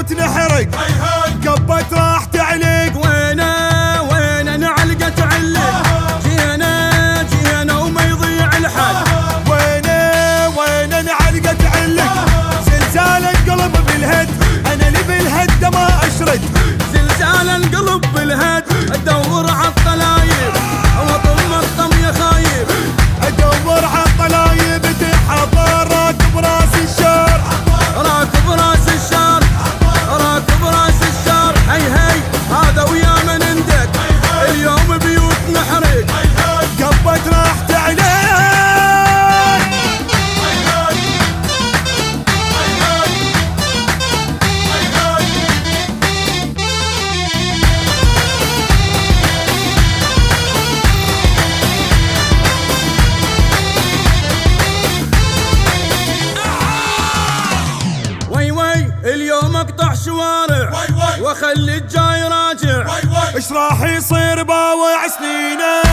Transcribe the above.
بيوت نحرق، قبت راح تعلق. وين نعلقة تعلق، جينا وما يضيع الحد. وين نعلقة تعلق، زلزال القلب بالهد، انا اللي بالهد ما اشرد. زلزال القلب بالهد، ادور عالطلايب واضم الطم يا خايب. ادور عالطلايب تنحضر، راكب راس الشار، راكب راس الشار، راكب راس الشار. هي هذا ويا من عندك، اليوم بيوت نحرق، قبت راح تعلق. اليوم اقطع شوارع واخلي الجاي راجع. ايش راح يصير باوع سنينه،